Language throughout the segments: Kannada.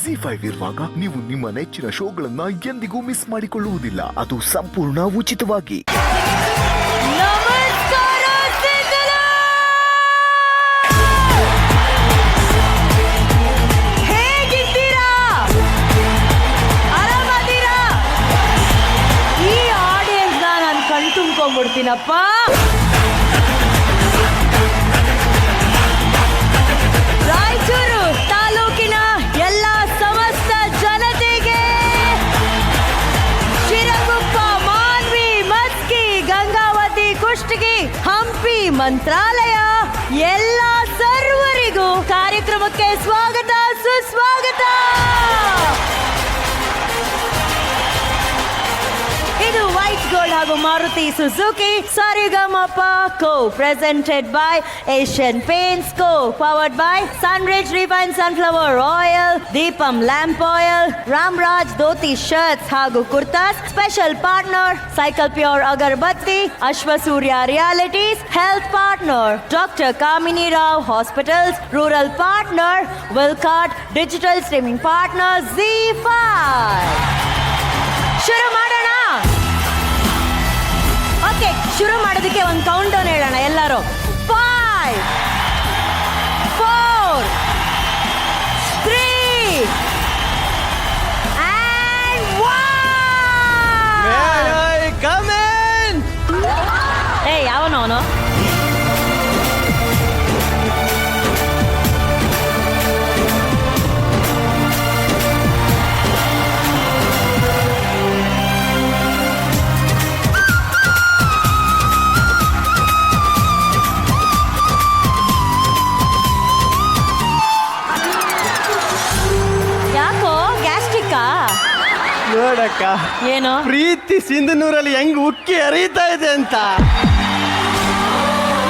ZEE5 ಇರುವಾಗ ನೀವು ನಿಮ್ಮ ನೆಚ್ಚಿನ ಶೋಗಳನ್ನ ಎಂದಿಗೂ ಮಿಸ್ ಮಾಡಿಕೊಳ್ಳುವುದಿಲ್ಲ. ಅದು ಸಂಪೂರ್ಣ ಉಚಿತವಾಗಿ. ಹೇಗಿದ್ದೀರಾ? ಆರಾಮದಿರಾ? ಈ ಆಡಿಯನ್ಸ್ ನಾನು ಕಣ್ ತುಂಬ್ಕೊಂಡ್ಬಿಡ್ತೀನಪ್ಪ. ರಾಯಚೂರು ತಾಲೂಕಿನ ಎಲ್ಲ ಸಮಸ್ತ ಜನತೆಗೆ, ಶಿರಗುಪ್ಪ, ಮಾನ್ವಿ, ಮಸ್ಕಿ, ಗಂಗಾವತಿ, ಕುಷ್ಟಗಿ, ಹಂಪಿ, ಮಂತ್ರಾಲಯ ಎಲ್ಲ ಸರ್ವರಿಗೂ ಕಾರ್ಯಕ್ರಮಕ್ಕೆ ಸ್ವಾಗತ, ಸುಸ್ವಾಗತ. ಇದು ವೈಟ್ ಗೋಲ್ಡ್ ಹಾಗೂ Maruti Suzuki Sarigamapa co presented by Asian paints co, powered by Sunrich refine sunflower oil, Deepam lamp oil, Ramraj dhoti shirts ಹಾಗೂ kurtas. Special partner cycle pure agarbatti, Ashwasurya realities, health partner doctor Kamini Rao hospitals, rural partner Vilcart, digital streaming partner ZEE5. ಶುರು ಮಾಡೋಣ. ಓಕೆ, ಶುರು ಮಾಡೋದಕ್ಕೆ ಒಂದು ಕೌಂಟ್ ಡೌನ್ ಹೇಳೋಣ ಎಲ್ಲರೂ. 5, 4, 3 and 1. Come in. ಏ ಯಾವನೋ ಅವನು? ಯಾಕೋ ಗ್ಯಾಸ್ಟ್ರಿಕ್ಕಾ? ನೋಡಕ್ಕ, ಏನು ಪ್ರೀತಿ ಸಿಂಧನೂರಲ್ಲಿ ಹೆಂಗ್ ಉಕ್ಕಿ ಹರಿತಾ ಇದೆ ಅಂತ.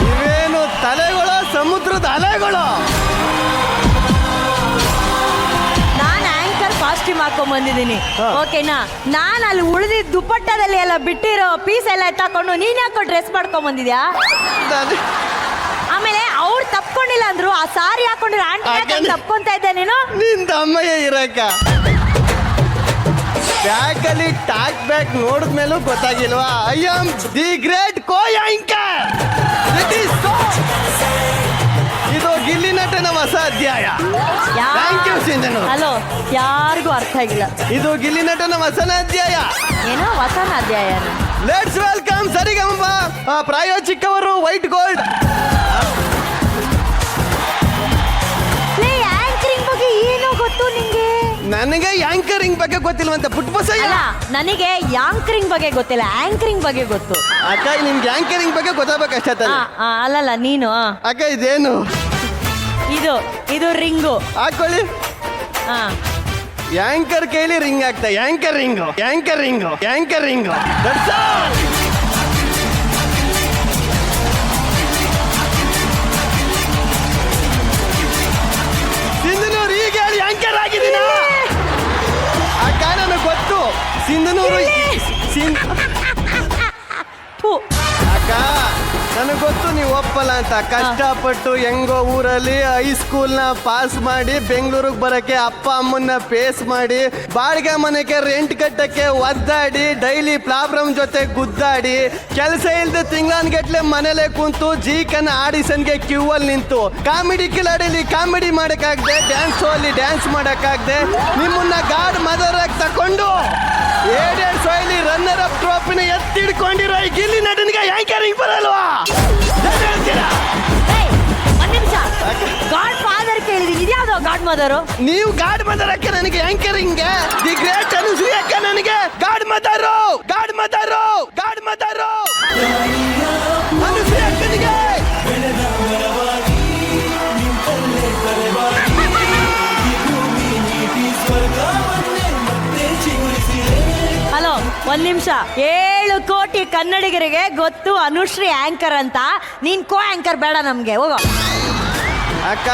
ಇವೇನು ತಲೆಗಳು, ಸಮುದ್ರದ ಅಲೆಗಳು. ನಾನು ಆಂಕರ್ ಕಾಸ್ಟ್ಯೂಮ್ ಹಾಕೊಂಡ್ ಬಂದಿದ್ದೀನಿ, ಓಕೆನಾ? ನಾನು ಅಲ್ಲಿ ಉಳಿದಿದ್ದ ದುಪ್ಪಟ್ಟದಲ್ಲಿ ಎಲ್ಲ ಬಿಟ್ಟಿರೋ ಪೀಸ್ ಎಲ್ಲ ಎತ್ತಾಕೊಂಡು ನೀನ್ ಯಾಕೋ ಡ್ರೆಸ್ ಮಾಡ್ಕೊಂಡ್ ಬಂದಿದ್ಯಾ? ಆಮೇಲೆ ಅವ್ರು ತಪ್ಕೊಂಡಿಲ್ಲ ಅಂದ್ರು, ಆ ಸಾರಿ ಹಾಕೊಂಡಿರೋ ಆಂಟಿ ತಪ್ಕೊಂತ ಇದ್ದೆ ನೀನು. ನಿಂದ ಅಮ್ಮಯ್ಯ ಇರಕ್ಕ. ಬ್ಯಾಗಲ್ಲಿ ಟಾಕ್ ಬ್ಯಾಗ್ ನೋಡಿದ್ಮೇಲೂ ಗೊತ್ತಾಗಿಲ್ವಾ? I am the great co anchor. ಇದು ಗಿಲ್ಲಿ ನಟನ ಹೊಸ ಅಧ್ಯಾಯ. Thank you Sindhanur. ಹಲೋ, ಯಾರಿಗೂ ಅರ್ಥ ಆಗಿಲ್ಲ. ಇದು ಗಿಲ್ಲಿ ನಟನ ಹೊಸನ ಅಧ್ಯಾಯ. ಏನೋ ಹೊಸನ ಅಧ್ಯಾಯ. ಲೆಟ್ಸ್ ವೆಲ್ಕಮ್ ಸರಿಗಮಪ ಪ್ರಾಯೋಜಕವರು ವೈಟ್ ಗೋಲ್ಡ್. ಆಂಕರಿಂಗ್ ಬಗ್ಗೆ ಏನೋ ಗೊತ್ತು ನಿಂಗೆ? ನನಗೆ ಆಂಕರಿಂಗ್ ಬಗ್ಗೆ ಗೊತ್ತಿಲ್ವಂತ ಪುಟ್ಬಸಯ್ಯ. ಅಲ್ಲ, ನನಗೆ ಯಾಂಕರಿಂಗ್ ಬಗ್ಗೆ ಗೊತ್ತಿಲ್ಲ, ಆಂಕರಿಂಗ್ ಬಗ್ಗೆ ಗೊತ್ತು. ಅಕ್ಕ, ನಿಮ್ಗೆ ಆಂಕರಿಂಗ್ ಬಗ್ಗೆ ಗೊತ್ತಾಗಬೇಕಷ್ಟೇ ತಾನೆ? ಅಲ್ಲಲ್ಲ ನೀನು. ಅಕ್ಕ, ಇದೇನು? ಇದು ರಿಂಗು ಹಾಕೊಳ್ಳಿ. ಆಂಕರ್ ಕೈಲಿ ರಿಂಗ್ ಆಗ್ತಾ. ಆಂಕರಿಂಗು ಆಂಕರಿಂಗು ಆಂಕರಿಂಗು. ಸಿಂಧನೂರು ಈಗ ಹೇಳಿ ಆಂಕರ್ ಆಗಿದ್ದೀನ ಅಕ್ಕ. ನನಗೆ ಗೊತ್ತು ಸಿಂಧನೂರು ಅಕ್ಕ, ನನಗೆ ಗೊತ್ತು ನೀವು ಒಪ್ಪಲ್ಲ ಅಂತ. ಕಷ್ಟಪಟ್ಟು ಹೆಂಗೋ ಊರಲ್ಲಿ ಹೈಸ್ಕೂಲ್ನ ಪಾಸ್ ಮಾಡಿ ಬೆಂಗಳೂರಿಗೆ ಬರೋಕ್ಕೆ ಅಪ್ಪ ಅಮ್ಮನ್ನ ಫೇಸ್ ಮಾಡಿ, ಬಾಡಿಗೆ ಮನೆಗೆ ರೆಂಟ್ ಕಟ್ಟಕ್ಕೆ ಒದ್ದಾಡಿ, ಡೈಲಿ ಪ್ರಾಬ್ಲಮ್ ಜೊತೆ ಗುದ್ದಾಡಿ, ಕೆಲಸ ಇಲ್ಲದೆ ತಿಂಗಳನ್ಗಟ್ಲೆ ಮನೇಲೆ ಕುಂತು ಜೀಕನ ಆಡಿಷನ್ಗೆ ಕ್ಯೂ ಅಲ್ಲಿ ನಿಂತು, ಕಾಮಿಡಿ ಕಿಲಾಡಿಲಿ ಕಾಮಿಡಿ ಮಾಡೋಕ್ಕಾಗದೆ, ಡ್ಯಾನ್ಸ್ ಶೋಲ್ಲಿ ಡ್ಯಾನ್ಸ್ ಮಾಡೋಕ್ಕಾಗದೆ, ನಿಮ್ಮನ್ನ ಗಾಡ್ ಮದರ್ ಆಗಿ ತಕೊಂಡು ಏಡೇಡ್ ಸೋಯ್ಲಿ ರನ್ನರ್ ಅಪ್ ಟ್ರೋಫಿನ ಎತ್ತಿಡ್ಕೊಂಡಿರೋ ಈ ಗಿಲ್ಲಿ ನಟನಿಗೆ ಆಂಕರಿಂಗ್ ಬರಲ್ವಾ? ಗಾಡ್ ಫಾದರ್ ಕೇಳಿದೀನಿ, ಇದ್ಯಾವುದೋ ಗಾಡ್ ಮದರು? ನೀವು ಗಾಡ್ ಮದರ್ ಅಕ್ಕ, ನನಗೆ ಆಂಕರಿಂಗ್ ದಿ ಗ್ರೇಟ್ ಅನುಶ್ರೀ ಅಕ್ಕ, ನನಗೆ god mother god mother god mother Anushree ಅಕ್ಕನಿಗೆ. ಹಲೋ, ಒಂದ್ ನಿಮಿಷ. 7 ಕೋಟಿ ಕನ್ನಡಿಗರಿಗೆ ಗೊತ್ತು ಅನುಶ್ರೀ ಆಂಕರ್ ಅಂತ. ನೀನ್ ಕೋ ಆಂಕರ್ ಬೇಡ ನಮ್ಗೆ, ಹೋಗೋ. ಅಕ್ಕ,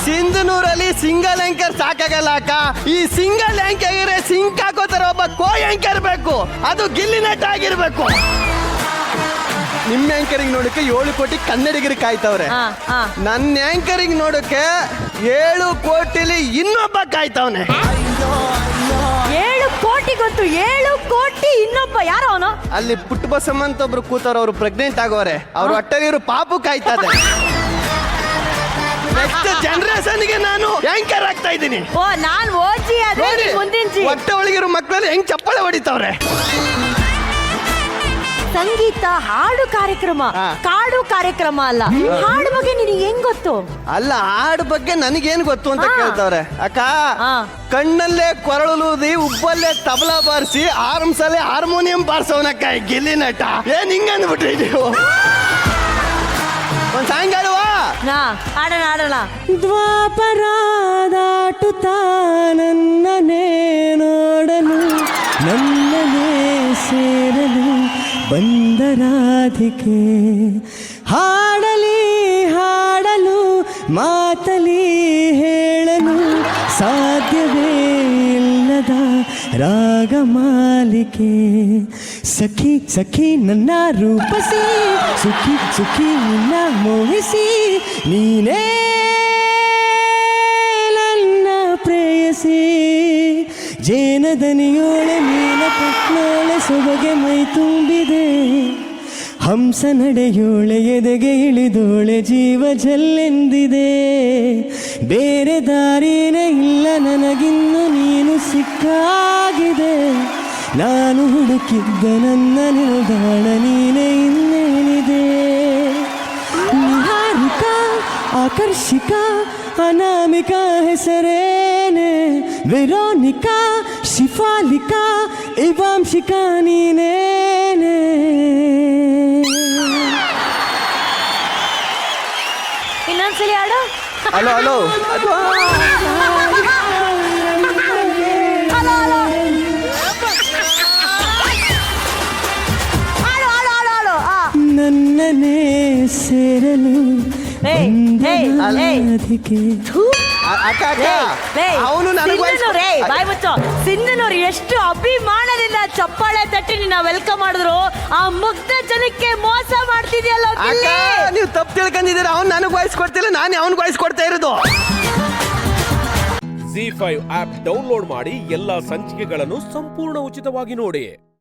ಸಿಂಧನೂರಲ್ಲಿ ಸಿಂಗಲ್ ಆಂಕರ್ ಸಾಕಾಗಲ್ಲ ಅಕ್ಕ. ಈ ಸಿಂಗಲ್ ಆಂಕರ್ ಸಿಂಕ್ ಹಾಕೋತರ ಒಬ್ಬ ಕೋ ಆಂಕರ್ ಬೇಕು. ಅದು ಗಿಲ್ಲಿ ನಟ ಆಗಿರ್ಬೇಕು. ನಿಮ್ಮ ಆಂಕರಿಂಗ್ ನೋಡಕ್ಕೆ 7 ಕೋಟಿ ಕನ್ನಡಿಗರು ಕಾಯ್ತವ್ರೆ. ನನ್ನ ಆಂಕರಿಂಗ್ ನೋಡಕ್ಕೆ 7 ಕೋಟಿಲಿ ಇನ್ನೊಬ್ಬ ಕಾಯ್ತವನೆ. 7 ಕೋಟಿ ಗೊತ್ತು, 7 ಕೋಟಿ ಇನ್ನೊಬ್ಬ ಯಾರು ಅವನು? ಅಲ್ಲಿ ಪುಟ್ಟ ಬಸಮ್ಮ ಅಂತ ಒಬ್ರು ಕೂತವ್ರು, ಅವ್ರು ಪ್ರೆಗ್ನೆಂಟ್ ಆಗೋರೆ. ಅವ್ರ ಹೊಟ್ಟೆಲಿರೋ ಪಾಪು ಕಾಯ್ತದೆ. ನೆಕ್ಸ್ಟ್ ಜನರೇಷನ್ಗೆ ನಾನು ಆಂಕರ್ ಆಗ್ತಾ ಇದ್ದೀನಿ. ಓ, ನಾನ್ ಓಜಿ ಆದ್ರೆ ನೋಡಿ, ಮುಂದಿನ ಜಿ. ಹೊಟ್ಟೆ ಒಳಗಿರೋ ಮಕ್ಕಳಲ್ಲಿ ಹೆಂಗ್ ಚಪ್ಪಾಳೆ ಹೊಡಿತಾವ್ರೆ. ಸಂಗೀತ ಹಾಡು ಕಾರ್ಯಕ್ರಮ, ಕಾಡು ಕಾರ್ಯಕ್ರಮ ಅಲ್ಲ. ಹಾಡು ಬಗ್ಗೆ ನಿನಗೆ ಹೆಂಗ್ ಗೊತ್ತು? ಅಲ್ಲ, ಹಾಡು ಬಗ್ಗೆ ನನಗೇನ್ ಗೊತ್ತು ಅಂತ ಕೇಳ್ತಾವ್ರೆ. ಅಕ್ಕ, ಹಾ. ಕಣ್ಣಲ್ಲೇ ಕೊರಳೂದಿ, ಉಬ್ಬಲ್ಲೇ ತಬಲಾ ಬಾರಿಸಿ, ಆರ್ಮ್ಸಲ್ಲೇ ಹಾರ್ಮೋನಿಯಂ ಬಾರಿಸೋನಕ್ಕ ಗಿಲ್ಲಿ ನಟ. ಏನ್ ಹಿಂಗ ಅಂದ್ಬಿಟ್ರಿ ನೀವು? ಒಂದ್ ಸಾಂಗ್ ಆಡುವ? ಆಡೋಣ. ದ್ವಾಪರ ದಾಟುತ್ತಾ ನನ್ನನೇ ನೋಡಲು, ನನ್ನನೇ ಸೇರಲು ಬಂದ ರಾಧಿಕೆ. ಹಾಡಲು ಮಾತಲಿ ಹೇಳಲು ಸಾಧ್ಯವೇ ಇಲ್ಲದ ರಾಗಮಾಲಿಕೆ. ಸಖಿ ನನ್ನ ರೂಪಸಿ, ಸುಖಿ ನಿನ್ನ ಮೋಹಿಸಿ, ನೀನೇ ನನ್ನ ಪ್ರೇಯಸಿ. ಜೇನದನಿಯೋಳೆ ಮೀನ ಪಟ್ನೋಳೆ ಸೊಬಗೆ ಮೈ ತುಂಬಿದೆ. ಹಂಸ ನಡೆಯೋಳೆ ಎದೆಗೆ ಇಳಿದೋಳೆ ಜೀವ ಜಲ್ಲೆಂದಿದೆ. ಬೇರೆ ದಾರಿನೇ ಇಲ್ಲ ನನಗಿನ್ನು ನೀನು ಸಿಕ್ಕಾಗಿದೆ. ನಾನು ಹುಡುಕಿದ್ದ ನನ್ನ ನಿಲ್ದಾಣ ನೀನೇ ಇನ್ನೇನಿದೆ. ನಿಹಾರಿಕ ಆಕರ್ಷಿಕ ಅನಾಮಿಕಾ ಹೆಸರೇನೆ. ವೆರೋನಿಕಾ ಶಿಫಾಲಿಕಾ ಇವಾಂಶಿಕಾ ನೀನೇನೆ. ಇನ್ನೊಂದ್ಸಲಿ ಹಾಡು. ಹಲೋ ನನ್ನನೇ ಸೇರಲು ರಾಧಿಕೆ. ಅವನು ಸಿಂಧನೂರು ಎಷ್ಟು ಅಭಿಮಾನದಿಂದ ಚಪ್ಪಾಳೆ ತಟ್ಟಿ ನಿನ್ನ ವೆಲ್ಕಮ್ ಮಾಡಿದ್ರು. ಆ ಮುಗ್ಧ ಜನಕ್ಕೆ ಮೋಸ ಮಾಡ್ತಿದ್ಯಲ್ಲ. ನೀವು ತಪ್ಪು ತಿಳ್ಕೊಂಡಿದ್ದೀರಾ. ಅವ್ನು ನನಗೆ ವಾಯ್ಸ್ ಕೊಡ್ತಿಲ್ಲ, ನಾನು ಅವ್ನಿಗೆ ವಾಯ್ಸ್ ಕೊಡ್ತಾ ಇರೋದು. ZEE5 ಆಪ್ ಡೌನ್ಲೋಡ್ ಮಾಡಿ ಎಲ್ಲಾ ಸಂಚಿಕೆಗಳನ್ನು ಸಂಪೂರ್ಣ ಉಚಿತವಾಗಿ ನೋಡಿ.